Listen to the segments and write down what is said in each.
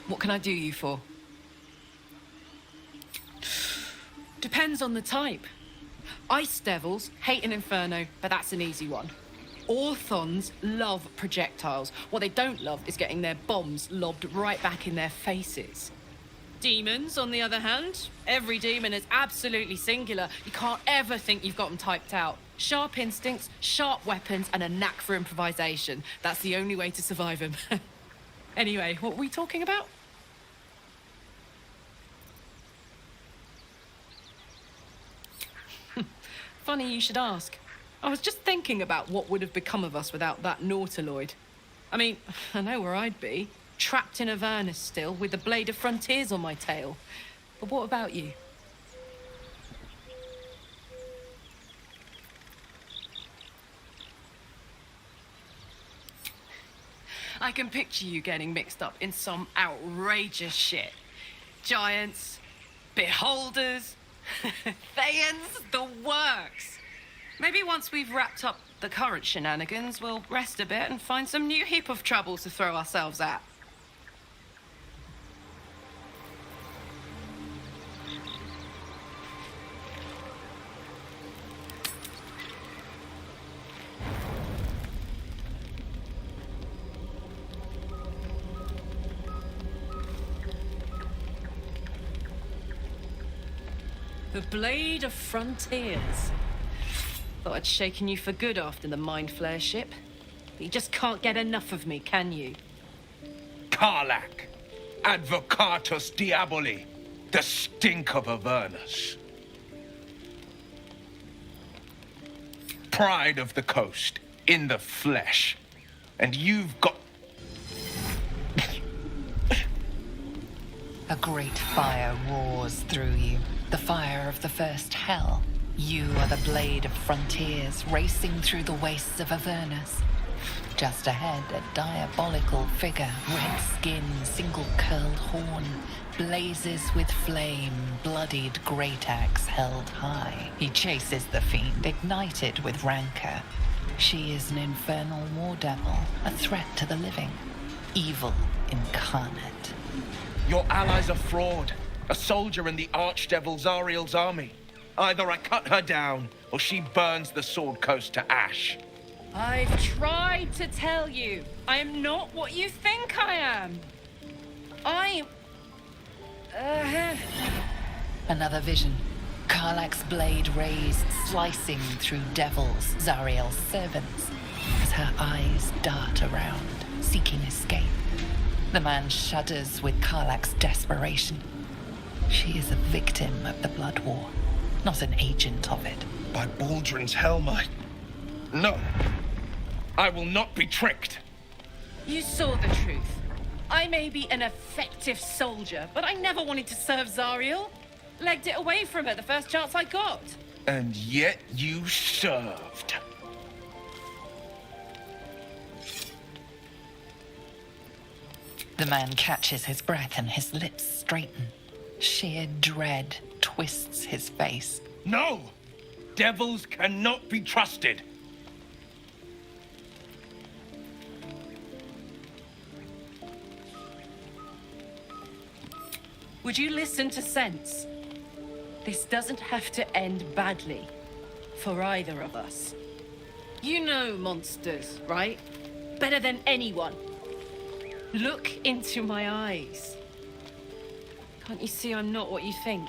What can I do you for? Depends on the type. Ice devils hate an inferno, but that's an easy one. Orthons love projectiles. What they don't love is getting their bombs lobbed right back in their faces. Demons, on the other hand, every demon is absolutely singular. You can't ever think you've got them typed out. Sharp instincts, sharp weapons, and a knack for improvisation. That's the only way to survive them. Anyway, what were we talking about? Funny you should ask. I was just thinking about what would have become of us without that nautiloid. I mean, I know where I'd be. Trapped in Avernus still, with the blade of frontiers on my tail. But what about you? I can picture you getting mixed up in some outrageous shit. Giants, beholders, Thayans, the works. Maybe once we've wrapped up the current shenanigans, we'll rest a bit and find some new heap of troubles to throw ourselves at. The Blade of Frontiers. Thought I'd shaken you for good after the Mind Flare ship. But you just can't get enough of me, can you? Karlach, Advocatus Diaboli, the stink of Avernus. Pride of the coast, in the flesh. And you've got... A great fire roars through you. The fire of the first hell. You are the Blade of Frontiers racing through the wastes of Avernus. Just ahead, a diabolical figure, red skin, single-curled horn, blazes with flame, bloodied great axe held high. He chases the fiend, ignited with rancor. She is an infernal war devil, a threat to the living. Evil incarnate. Your allies are fraud. A soldier in the Archdevil Zariel's army. Either I cut her down, or she burns the Sword Coast to ash. I've tried to tell you. I am not what you think I am. Another vision. Karlach's blade raised, slicing through devils, Zariel's servants, as her eyes dart around, seeking escape. The man shudders with Karlach's desperation. She is a victim of the Blood War, not an agent of it. By Baldrin's helm, No. I will not be tricked. You saw the truth. I may be an effective soldier, but I never wanted to serve Zariel. Legged it away from her the first chance I got. And yet you served. The man catches his breath and his lips straighten. Sheer dread twists his face. No! Devils cannot be trusted. Would you listen to sense? This doesn't have to end badly. For either of us. You know monsters, right? Better than anyone. Look into my eyes. Can't you see I'm not what you think?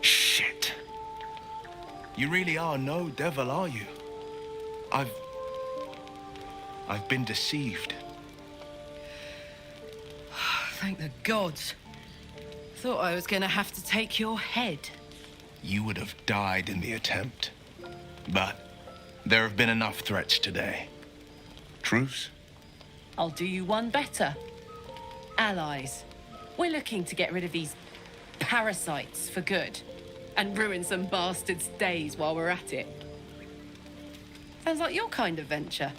Shit. You really are no devil, are you? I've been deceived. Thank the gods. Thought I was gonna have to take your head. You would have died in the attempt. But there have been enough threats today. Truce? I'll do you one better. Allies. We're looking to get rid of these parasites for good. And ruin some bastards' days while we're at it. Sounds like your kind of venture.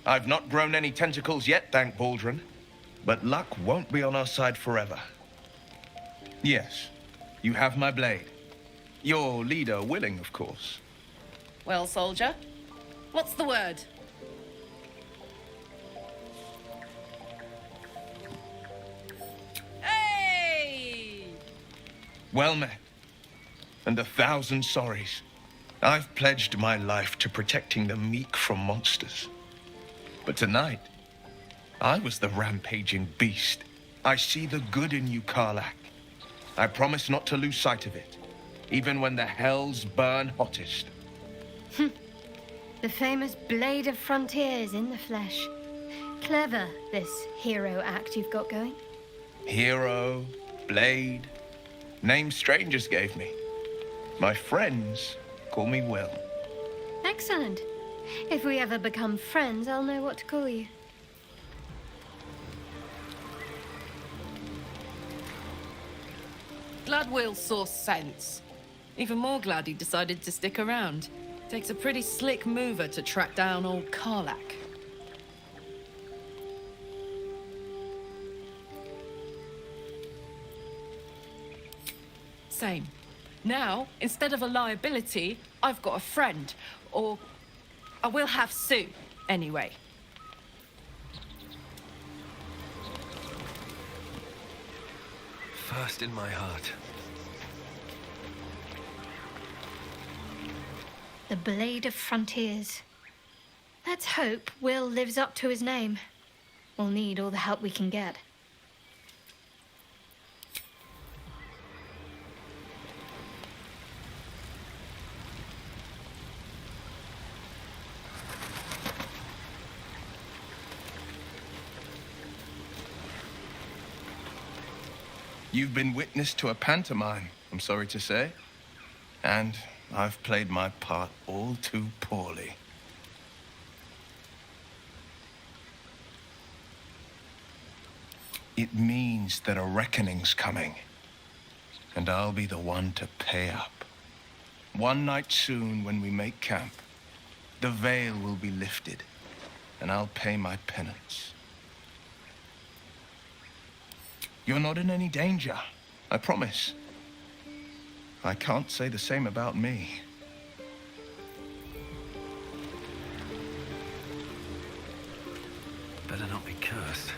I've not grown any tentacles yet, thank Baldrin. But luck won't be on our side forever. Yes, you have my blade. Your leader willing, of course. Well, soldier, what's the word? Well met. And 1,000 sorries. I've pledged my life to protecting the meek from monsters. But tonight, I was the rampaging beast. I see the good in you, Karlach. I promise not to lose sight of it, even when the hells burn hottest. The famous Blade of Frontiers in the flesh. Clever, this hero act you've got going. Hero, Blade, names strangers gave me. My friends call me Will. Excellent. If we ever become friends, I'll know what to call you. Glad Will saw sense. Even more glad he decided to stick around. Takes a pretty slick mover to track down old Karlach. Same. Now, instead of a liability, I've got a friend. Or I will have Sue, anyway. First in my heart. The Blade of Frontiers. Let's hope Will lives up to his name. We'll need all the help we can get. You've been witness to a pantomime, I'm sorry to say. And I've played my part all too poorly. It means that a reckoning's coming. And I'll be the one to pay up. One night soon, when we make camp, the veil will be lifted, and I'll pay my penance. You're not in any danger, I promise. I can't say the same about me. Better not be cursed.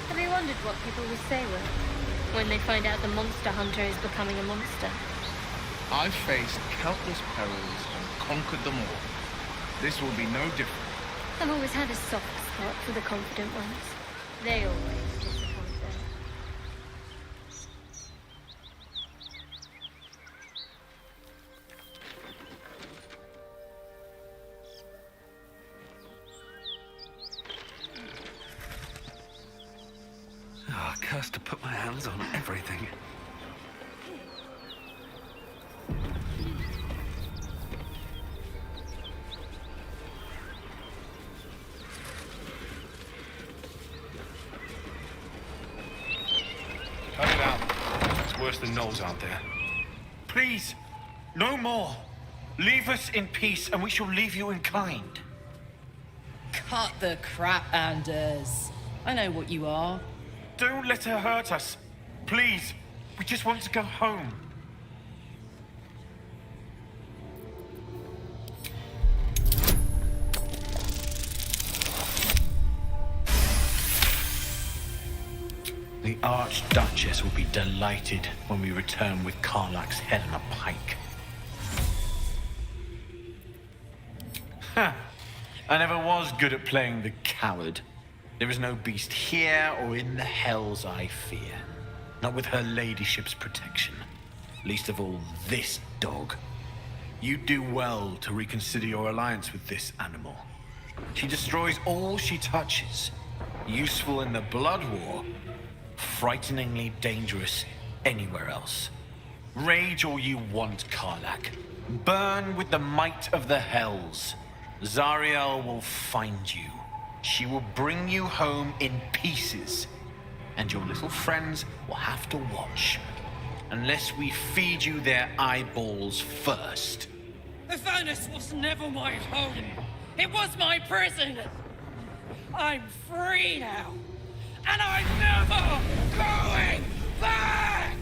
Have you wondered what people will say, Will, when they find out the monster hunter is becoming a monster? I've faced countless perils and conquered them all. This will be no different. I've always had a soft spot for the confident ones. They always disappoint them. Ah, cursed to put my hands on everything. Cut it out. It's worse than Knowles out there. Please, no more. Leave us in peace, and we shall leave you in kind. Cut the crap, Anders. I know what you are. Don't let her hurt us. Please, we just want to go home. The Archduchess will be delighted when we return with Karlach's head on a pike. Ha! I never was good at playing the coward. There is no beast here or in the hells I fear. Not with her ladyship's protection. Least of all this dog. You do well to reconsider your alliance with this animal. She destroys all she touches. Useful in the blood war. Frighteningly dangerous anywhere else. Rage all you want, Karlach. Burn with the might of the hells. Zariel will find you. she will bring you home in pieces. And your little friends will have to watch. Unless we feed you their eyeballs first. Avernus was never my home. It was my prison. I'm free now. And I'm never going back!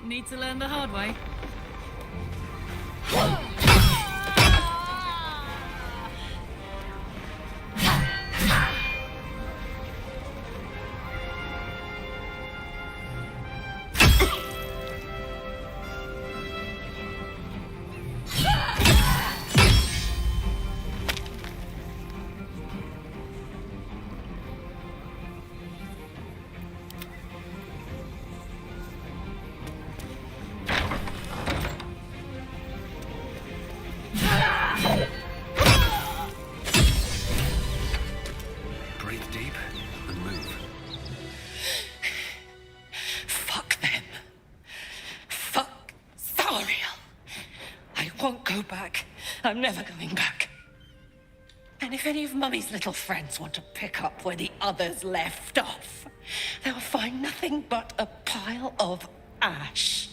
Need to learn the hard way. Breathe deep and move. Fuck them. Fuck Thariel. I won't go back. I'm never going back. And if any of Mummy's little friends want to pick up where the others left off, they'll find nothing but a pile of ash.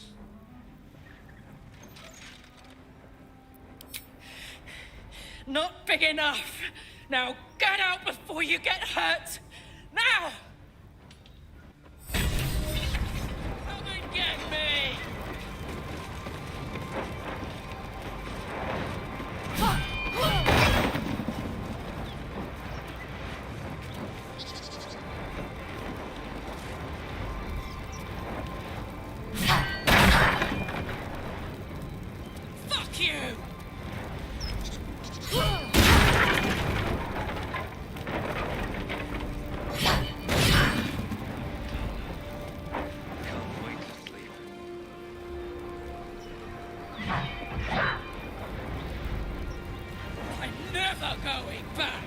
Not big enough. Now get out before you get hurt. Now! Come and get me! Fuck you! Can't wait to sleep. I'm never going back!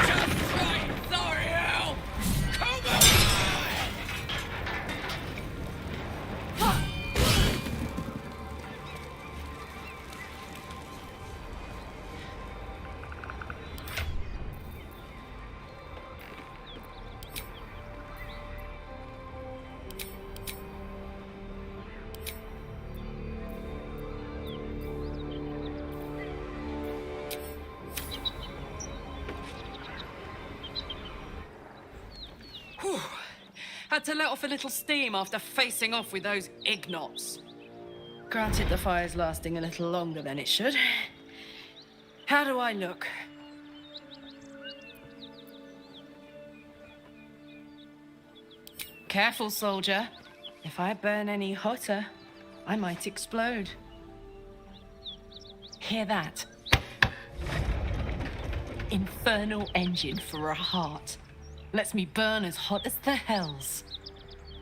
Just right, Thariel! Come on! Whew. Had to let off a little steam after facing off with those ignots. Granted, the fire's lasting a little longer than it should. How do I look? Careful, soldier. If I burn any hotter, I might explode. Hear that? Infernal engine for a heart. Lets me burn as hot as the hells.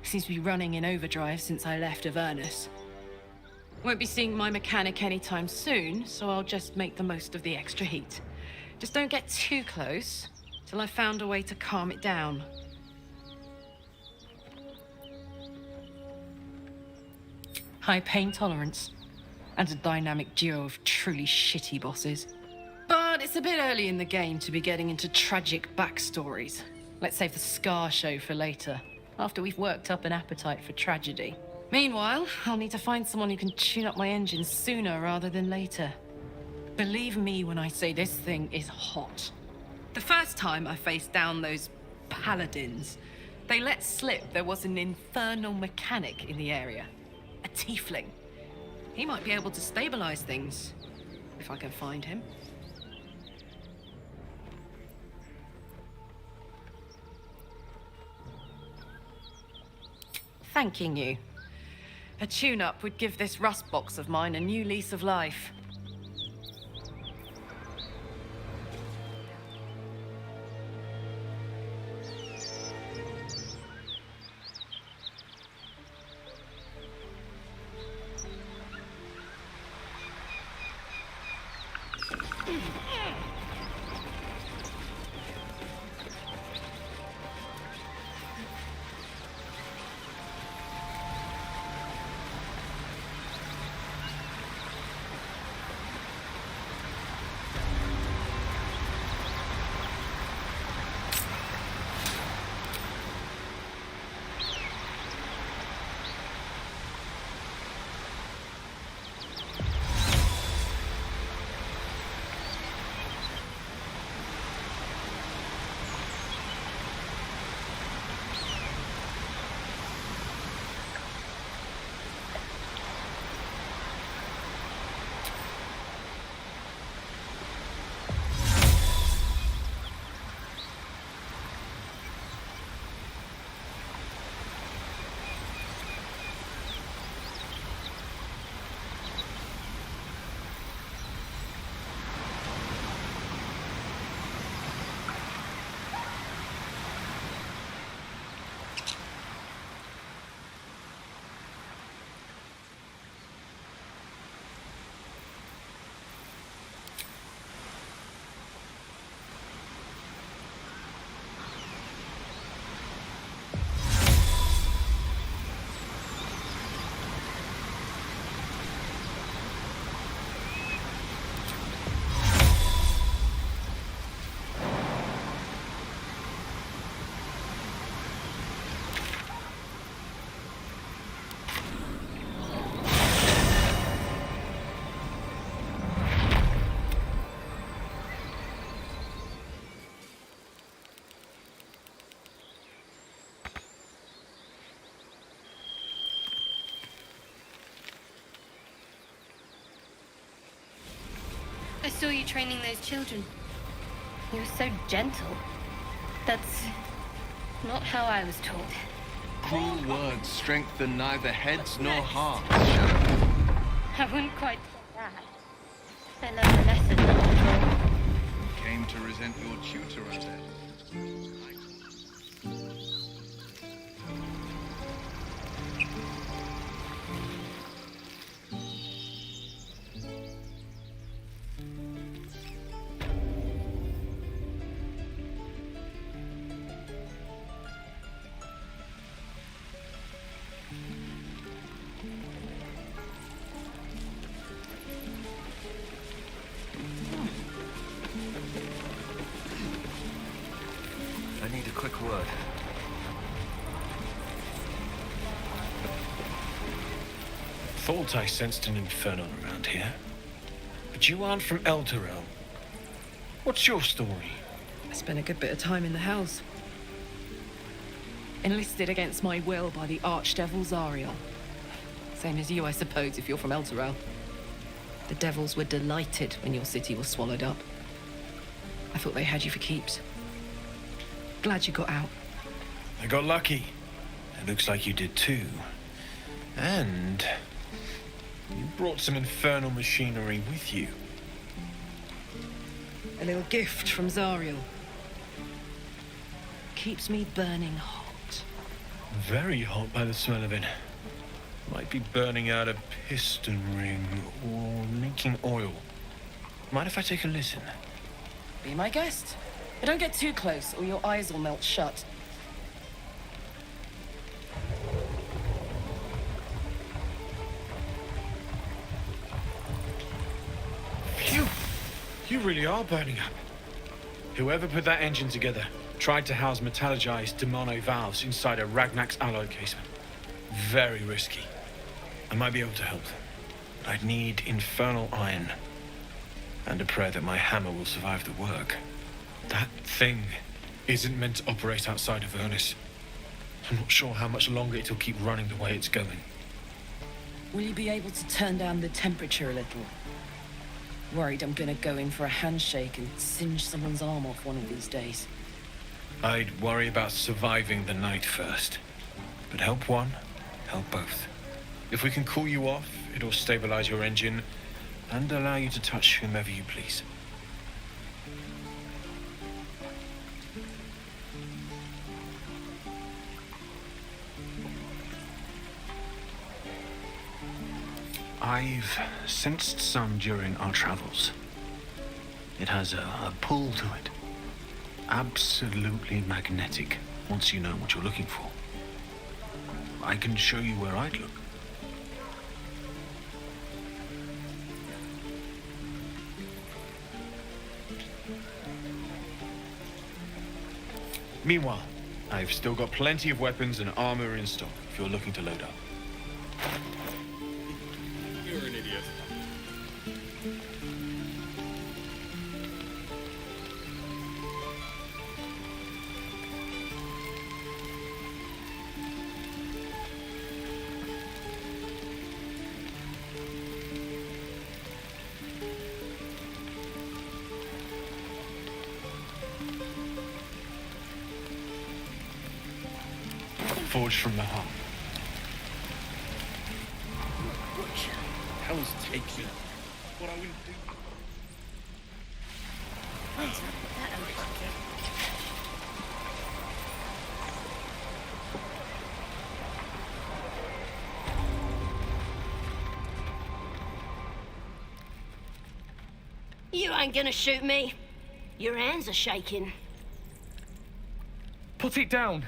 Seems to be running in overdrive since I left Avernus. Won't be seeing my mechanic anytime soon, so I'll just make the most of the extra heat. Just don't get too close till I've found a way to calm it down. High pain tolerance, and a dynamic duo of truly shitty bosses. But it's a bit early in the game to be getting into tragic backstories. Let's save the Scar show for later, after we've worked up an appetite for tragedy. Meanwhile, I'll need to find someone who can tune up my engine sooner rather than later. Believe me when I say this thing is hot. The first time I faced down those paladins, they let slip there was an infernal mechanic in the area. A Thiefling. He might be able to stabilize things, if I can find him. Thanking you. A tune-up would give this rust box of mine a new lease of life. I saw you training those children. You were so gentle. That's not how I was taught. Cruel words strengthen neither heads nor hearts, Shadow. I wouldn't quite say that. I learned a lesson after all. Came to resent your tutor, I bet. I need a quick word. Thought I sensed an inferno around here. But you aren't from Elturel. What's your story? I spent a good bit of time in the Hells. Enlisted against my will by the Archdevil Zariel. Same as you, I suppose, if you're from Elturel. The devils were delighted when your city was swallowed up. I thought they had you for keeps. Glad you got out. I got lucky. It looks like you did too. And you brought some infernal machinery with you. A little gift from Zariel. keeps me burning hot. Very hot by the smell of it. Might be burning out a piston ring or leaking oil. Mind if I take a listen? Be my guest. But don't get too close or your eyes will melt shut. Phew! You really are burning up. Whoever put that engine together tried to house metallogized demono valves inside a Ragnak's alloy casement. Very risky. I might be able to help, but I'd need infernal iron. And a prayer that my hammer will survive the work. That thing isn't meant to operate outside of Avernus. I'm not sure how much longer it'll keep running the way it's going. Will you be able to turn down the temperature a little? Worried I'm gonna go in for a handshake and singe someone's arm off one of these days. I'd worry about surviving the night first. But help one, help both. If we can cool you off, it'll stabilize your engine and allow you to touch whomever you please. I've sensed some during our travels. It has a pull to it. Absolutely magnetic, once you know what you're looking for. I can show you where I'd look. Meanwhile, I've still got plenty of weapons and armor in stock if you're looking to load up. You're an idiot. Forged from the heart. Hell's taking what I wouldn't do. You ain't gonna shoot me. Your hands are shaking. Put it down.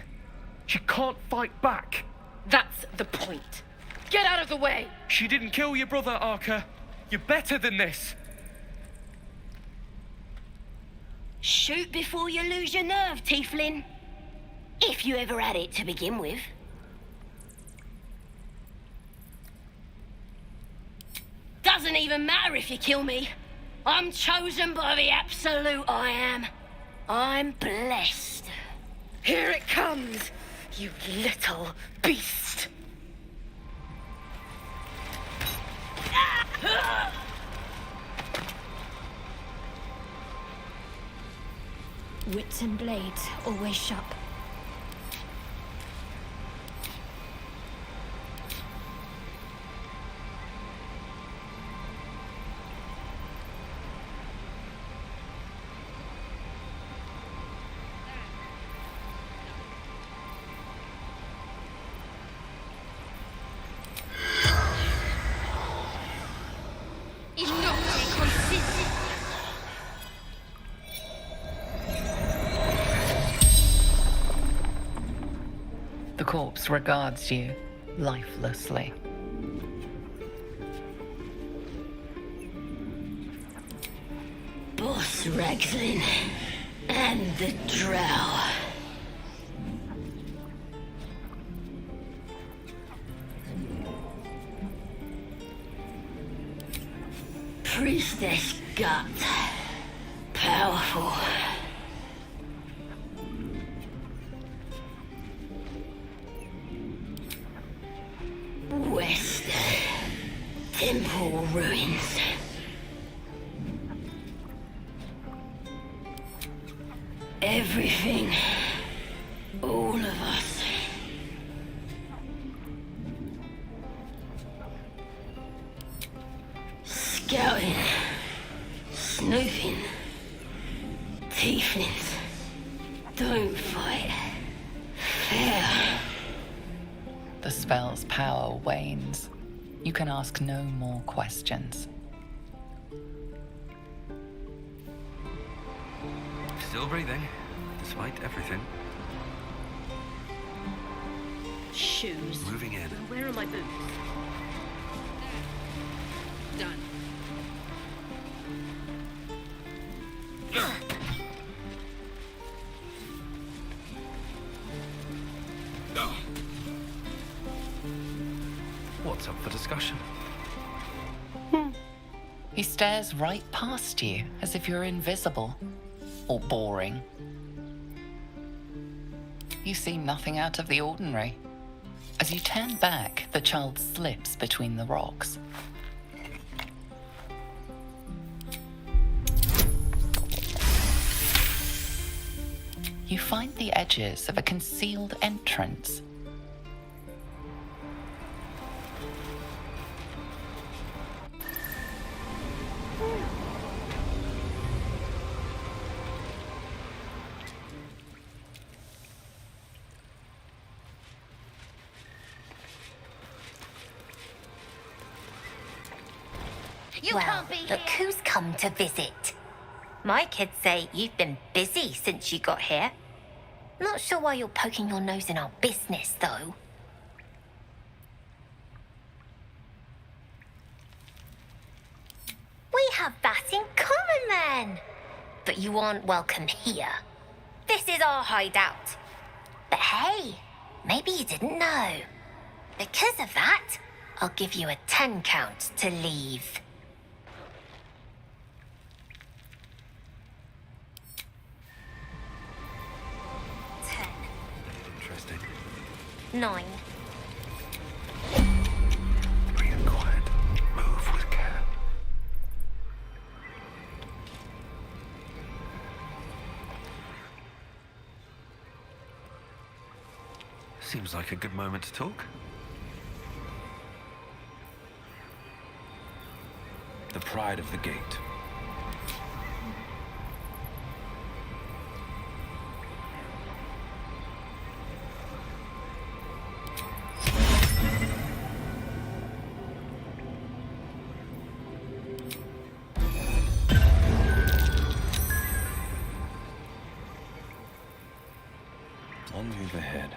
She can't fight back. That's the point. Get out of the way! She didn't kill your brother, Arka. You're better than this. Shoot before you lose your nerve, Thiefling. If you ever had it to begin with. Doesn't even matter if you kill me. I'm chosen by the absolute I am. I'm blessed. Here it comes, you little beast. Wits and blades always sharp. The corpse regards you lifelessly. Boss Ragslin and the Drow. Priestess Gut. Powerful. West. Temple ruins. Everything. All of us. Scouting. Snooping. Tieflings. Don't fight. Fear. The spell's power wanes. You can ask no more questions. Still breathing, despite everything. Shoes. Moving in. Where are my boots? Done. What's up for discussion? He stares right past you as if you're invisible or boring. You see nothing out of the ordinary. As you turn back, the child slips between the rocks. You find the edges of a concealed entrance. You Well, can't be look here. who's come to visit. My kids say you've been busy since you got here. Not sure why you're poking your nose in our business, though. We have that in common, then. But you aren't welcome here. This is our hideout. But hey, maybe you didn't know. Because of that, I'll give you a 10 count to leave. 10, Interesting. 9. Breathe quiet. Move with care. Seems like a good moment to talk. The pride of the gate. I'll move ahead.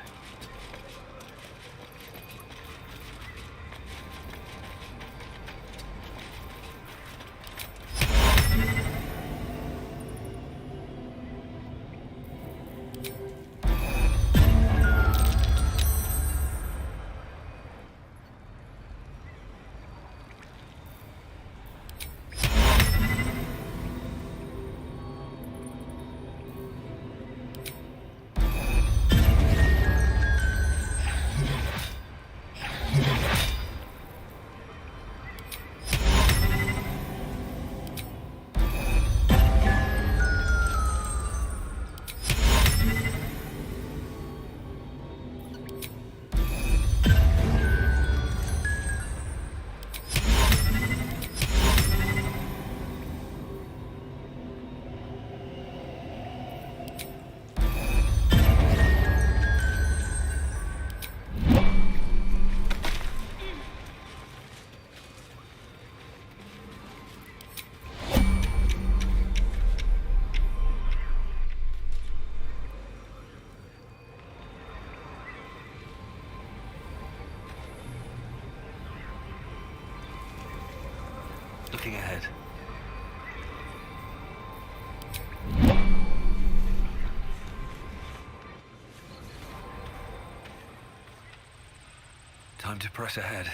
Looking ahead. Time to press ahead.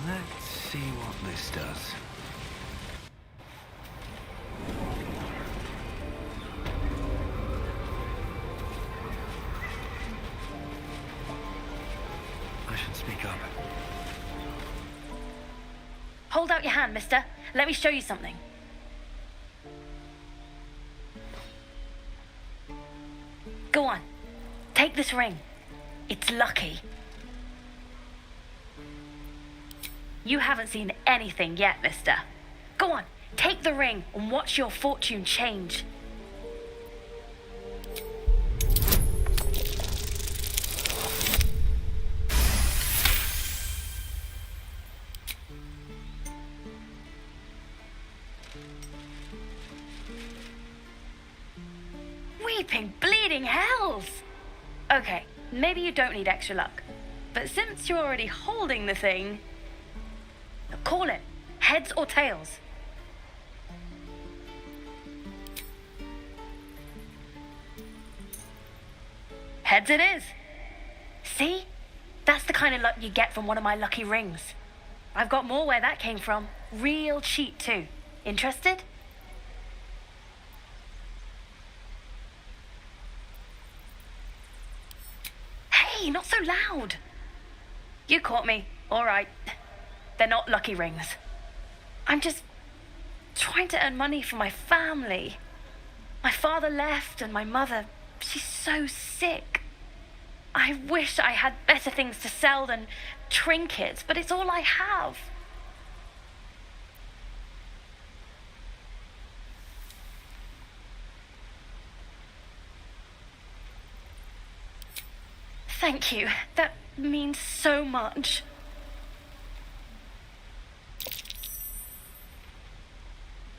Let's see what this does. I should speak up. Hold out your hand, mister. Let me show you something. Go Take this ring. It's lucky. You haven't seen anything yet, mister. Go on, take the ring and watch your fortune change. Weeping, bleeding hells! Okay, maybe you don't need extra luck. But since you're already holding the thing, call it. Heads or tails? Heads it is. See? That's the kind of luck you get from one of my lucky rings. I've got more where that came from. Real cheap too. Interested? Hey, not so loud. You caught me. All right. They're not lucky rings. I'm just trying to earn money for my family. My father left and my mother, she's so sick. I wish I had better things to sell than trinkets, but it's all I have. Thank you. That means so much.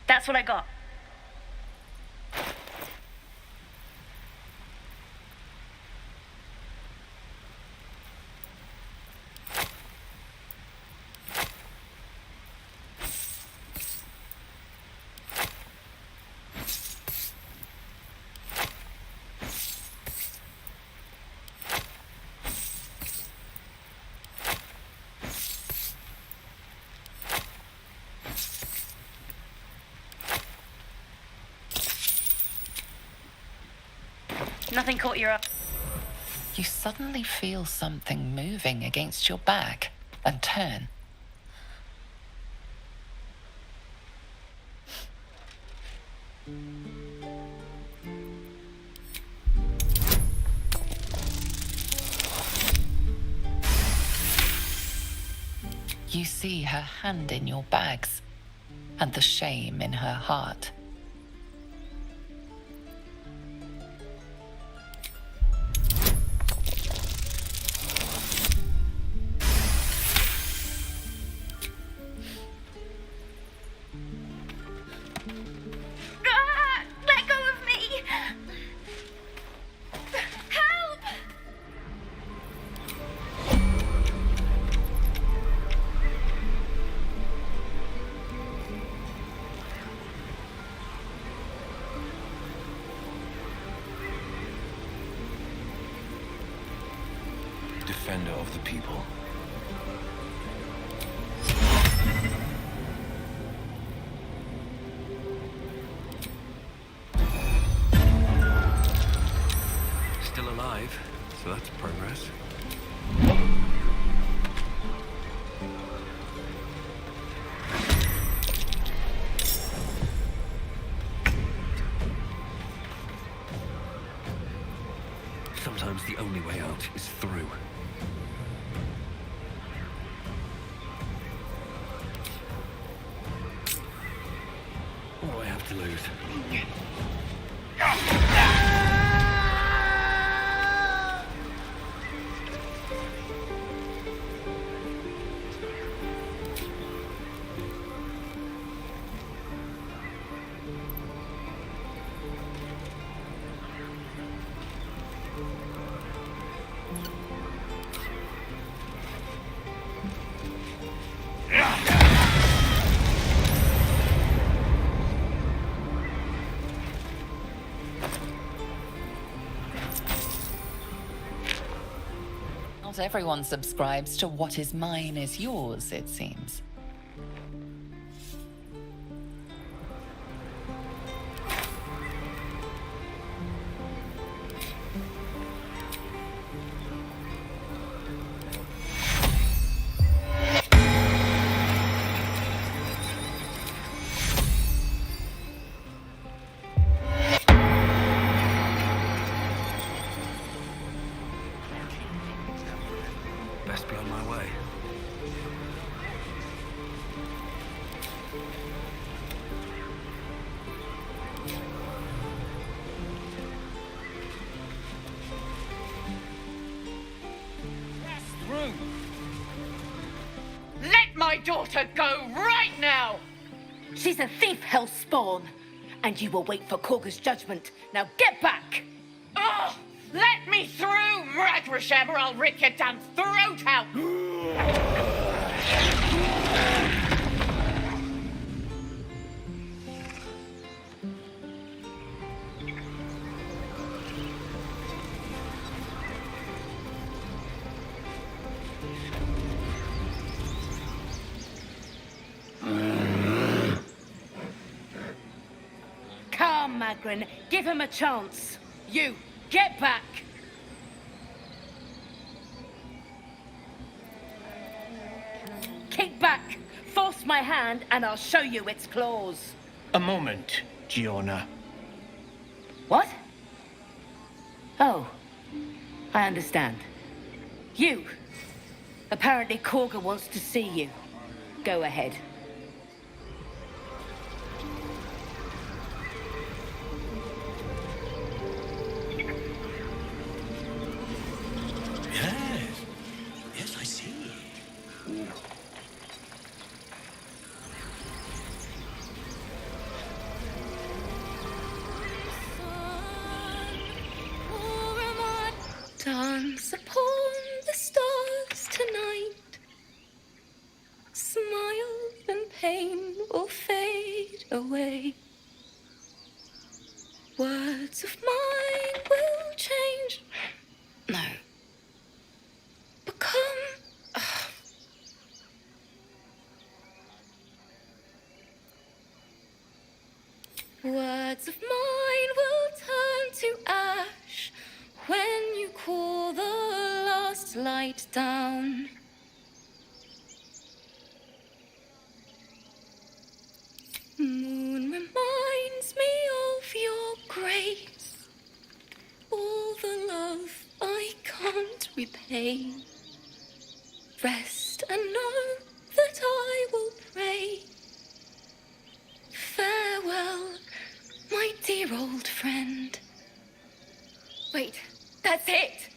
That's what I got. Nothing caught your eye. You suddenly feel something moving against your back and turn. You see her hand in your bags and the shame in her heart. Let go of me! Help! Defender of the people. Still alive, so that's progress. Sometimes the only way out is through. What do I have to lose? Not everyone subscribes to what is mine is yours, it seems. Let my daughter go right now! She's a thief, hell spawn. And you will wait for Korga's judgment. Now get back! Oh, let me through, Ragrasham, or I'll rip your damn throat out! Come, Magrin, give him a chance. You, get back! Kick back, force my hand, and I'll show you its claws. A moment, Giona. What? Oh, I understand. You. Apparently Korga wants to see you. Go ahead. Yes, I see. Dance upon the stars tonight. Smile and pain will fade away. Words of mine will change. No. Become. Words of mine will turn to ash when you call the last light down. Moon reminds me of your grace, all the love I can't repay. Rest and know that I will pray. Farewell, my dear old friend. Wait, that's it!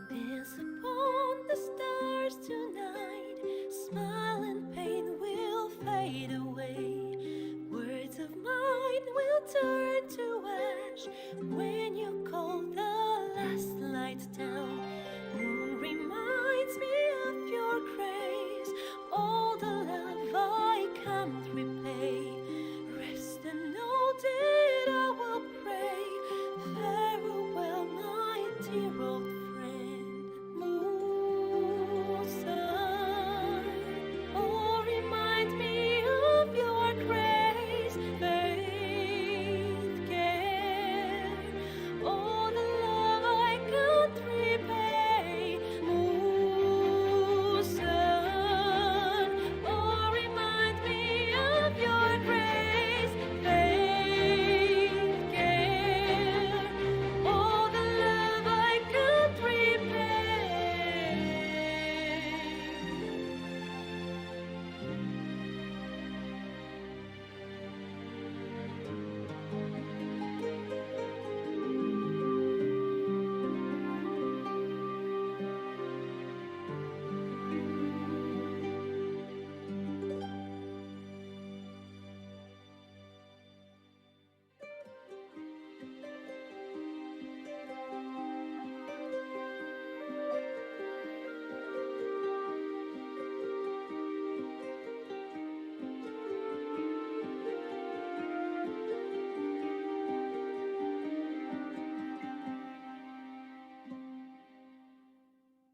Dance upon the stars tonight. Smile and pain will fade away. Words of mine will turn to ash when you call the last light down. Moon reminds me of your grace, all the love I can't repay. Rest and know that I will pray. Farewell, my dear old friend. Moon, sun, oh, remind me of your grace, faith, care, all the love I can't repay. Moon, sun, oh, remind me of your grace, faith, care, all the love I can't repay.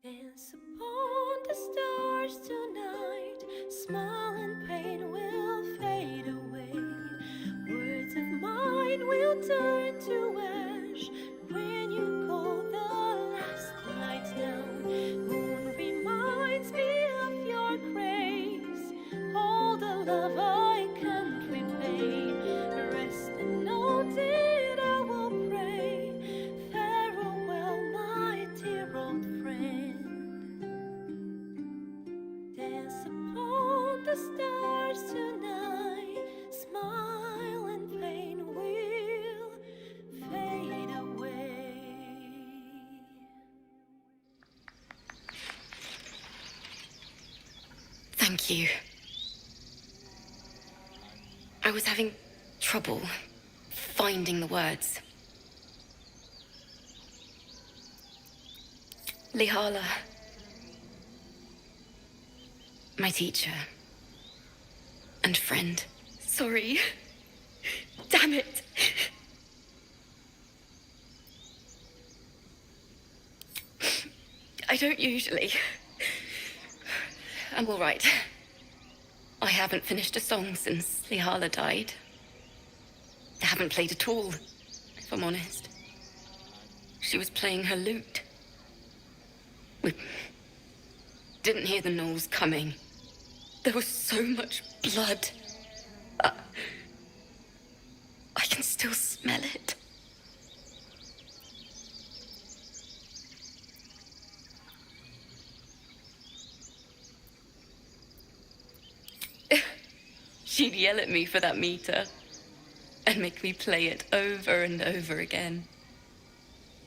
Dance upon the stars tonight. Smile and pain will fade away. Words of mine will turn to ash when you call the last light down. Moon reminds me of your grace, Thank you. I was having trouble finding the words. Lihala, my teacher and friend. Sorry. Damn it. I don't usually. I'm all right. I haven't finished a song since Lihala died. I haven't played at all, if I'm honest. She was playing her lute. We didn't hear the gnolls coming. There was so much blood. I can still smell it. She'd yell at me for that meter and make me play it over and over again.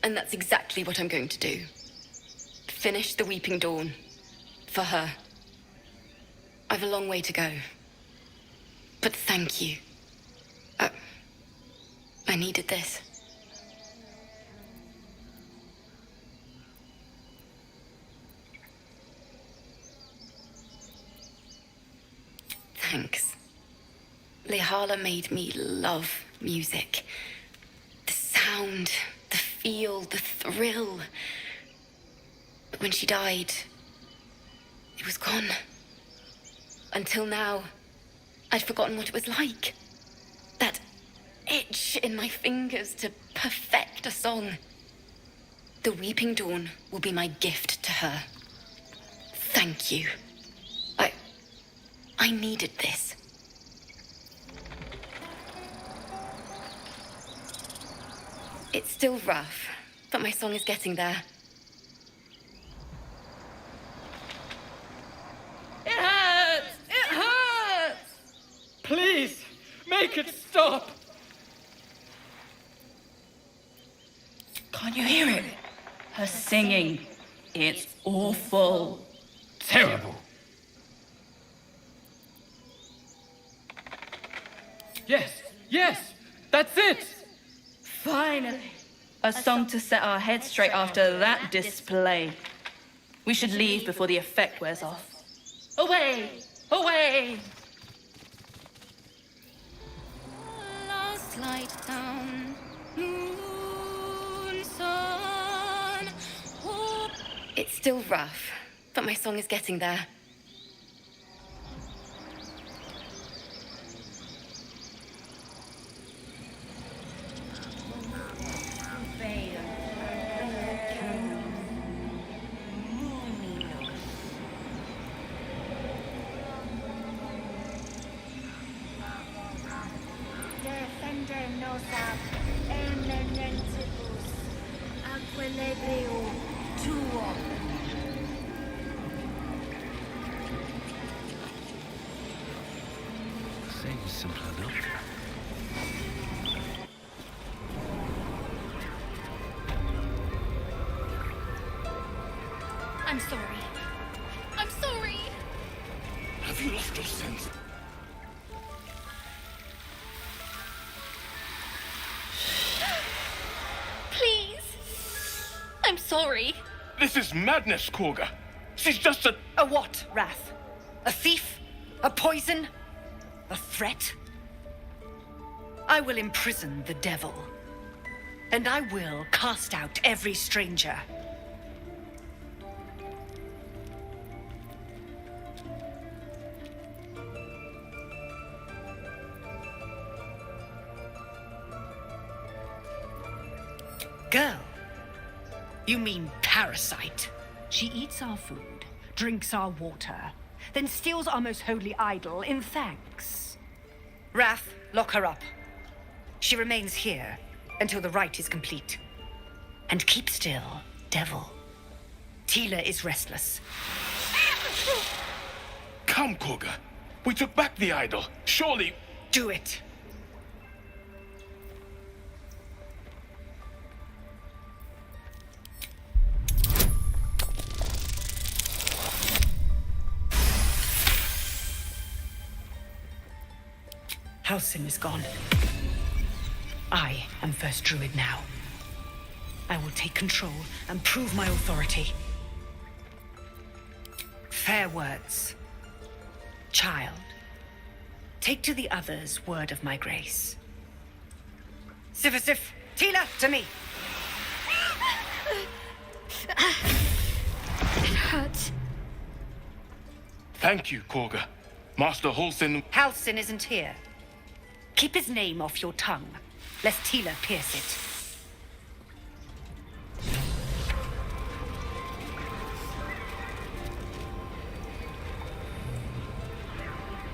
And that's exactly what I'm going to do. Finish the Weeping Dawn. For her. I've a long way to go. But thank you. I needed this. Thanks. Lihala made me love music. The sound, the feel, the thrill. But when she died, it was gone. Until now, I'd forgotten what it was like. That itch in my fingers to perfect a song. The Weeping Dawn will be my gift to her. Thank you. I needed this. It's still rough, but my song is getting there. It hurts! It hurts! Please, make it stop! Can't you hear it? Her singing. It's awful. Terrible. Yes, that's it! Finally. A song to set our heads straight after that display. We should leave before the effect wears off. Away! Away! Last light down, moon, sun. It's still rough, but my song is getting there. Seems simple enough. I'm sorry. I'm sorry. Have you lost your sense? Please. I'm sorry. This is madness, Korga. She's just a... A what, Wrath? A thief? A poison? A threat? I will imprison the devil. And I will cast out every stranger. Girl? You mean parasite? She eats our food, drinks our water, then steals our most holy idol in thanks. Wrath, lock her up. She remains here until the rite is complete. And keep still, devil. Tila is restless. Come, Korga. We took back the idol. Surely... Do it. Halsin is gone. I am first druid now. I will take control and prove my authority. Fair words. Child, take to the others word of my grace. Sifasif, Tila, to me! It hurts. Thank you, Korga. Master Halsin... Halsin isn't here. Keep his name off your tongue, lest Tila pierce it.